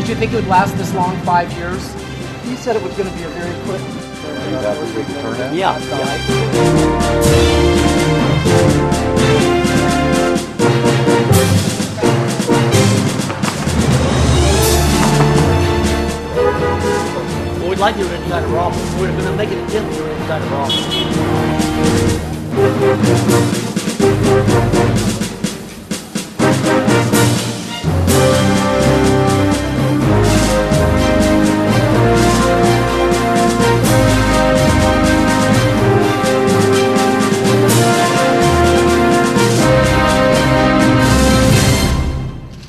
Did you think it would last this long, 5 years? He said it was going to be a very quick turnout. Yeah. Well, we'd like you inside of Robbins. We're going to make it a gym here inside of Robbins.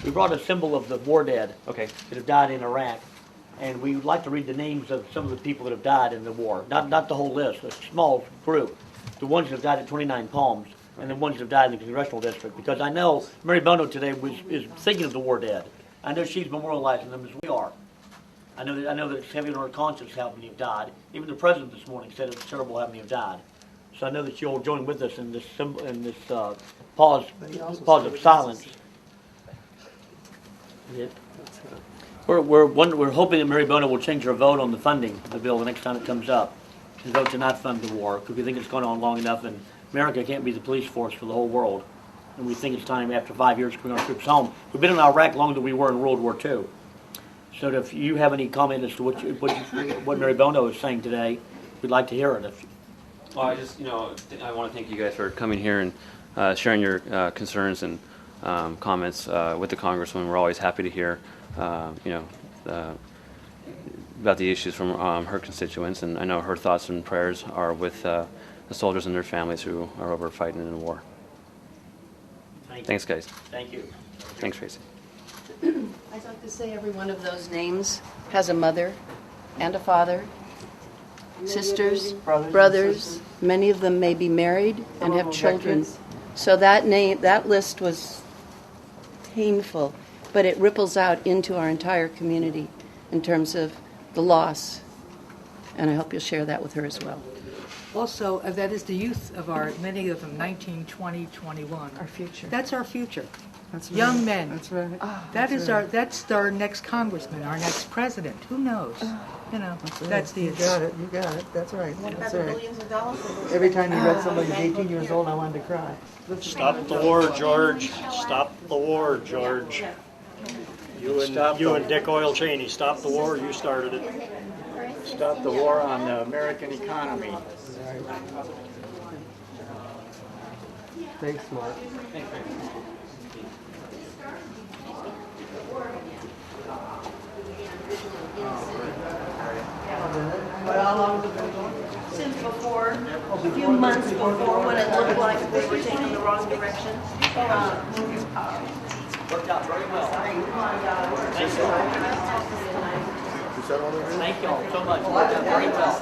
We brought a symbol of the war dead that have died in Iraq, and we would like to read the names of some of the people that have died in the war. Not the whole list, a small group. The ones that have died at 29 Palms, and the ones that have died in the Congressional District. Because I know Mary Bono today is thinking of the war dead. I know she's memorializing them as we are. I know that it's heavy on her conscience how many have died. Even the president this morning said it's terrible how many have died. So I know that you'll join with us in this pause of silence. We're hoping that Mary Bono will change her vote on the funding of the bill the next time it comes up, and vote to not fund the war, because we think it's gone on long enough, and America can't be the police force for the whole world. And we think it's time after 5 years to bring our troops home. We've been in Iraq longer than we were in World War II. So if you have any comment as to what Mary Bono is saying today, we'd like to hear it. Well, I want to thank you guys for coming here and sharing your concerns and comments with the Congresswoman. We're always happy to hear, about the issues from her constituents, and I know her thoughts and prayers are with the soldiers and their families who are over fighting in the war. Thanks, guys. Thank you. Thanks, Tracy. I'd like to say every one of those names has a mother and a father, sisters, brothers. Many of them may be married and have children. So that list was painful, but it ripples out into our entire community in terms of the loss. And I hope you'll share that with her as well. Also, that is the youth of many of them, 19, 20, 21. Our future. That's our future. That's right. Young men. That's right. That's our next congressman, our next president. Who knows? That's the. You got it. That's right. What That's about the right. billions of dollars? Every time you read somebody who's 18 years old, I wanted to cry. Stop the war, George. Stop the war, George. You and Dick Oil Cheney, stop the war. You started it. Stop the war on the American economy. Thanks, Mark. How long has it been going? Since before, a few months before, when it looked like they were taking the wrong direction. Worked out very well. Thank you all so much. Worked out very well.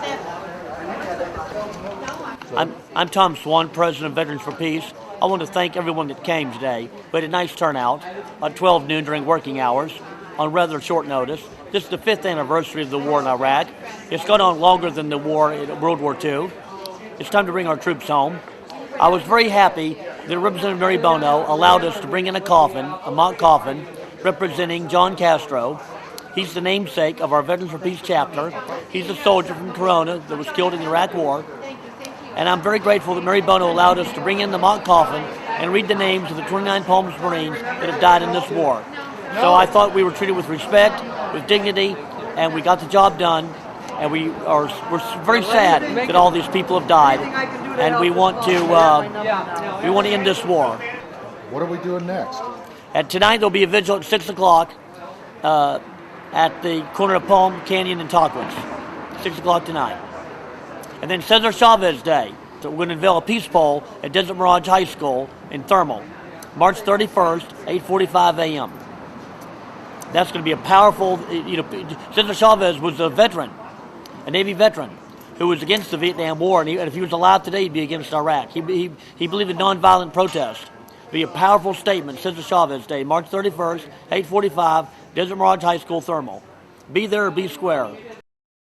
I'm Tom Swan, President of Veterans for Peace. I want to thank everyone that came today. We had a nice turnout at 12 noon during working hours on rather short notice. This is the 5th anniversary of the war in Iraq. It's gone on longer than the war in World War II. It's time to bring our troops home. I was very happy that Representative Mary Bono allowed us to bring in a coffin, a mock coffin, representing John Castro. He's the namesake of our Veterans for Peace chapter. He's a soldier from Corona that was killed in the Iraq War. And I'm very grateful that Mary Bono allowed us to bring in the mock coffin and read the names of the 29 Palms Marines that have died in this war. So I thought we were treated with respect, with dignity, and we got the job done. And we're very sad that all these people have died, and we want to end this war. What are we doing next? And tonight there'll be a vigil at 6 o'clock at the corner of Palm Canyon and Tockwitz. 6 o'clock tonight. And then Cesar Chavez Day. So we're going to unveil a peace pole at Desert Mirage High School in Thermal, March 31st, 8:45 a.m. That's going to be a powerful, Cesar Chavez was a veteran, a Navy veteran, who was against the Vietnam War, and if he was alive today, he'd be against Iraq. He believed in nonviolent protest. It'd be a powerful statement, Cesar Chavez Day, March 31st, 8:45, Desert Mirage High School, Thermal. Be there or be square.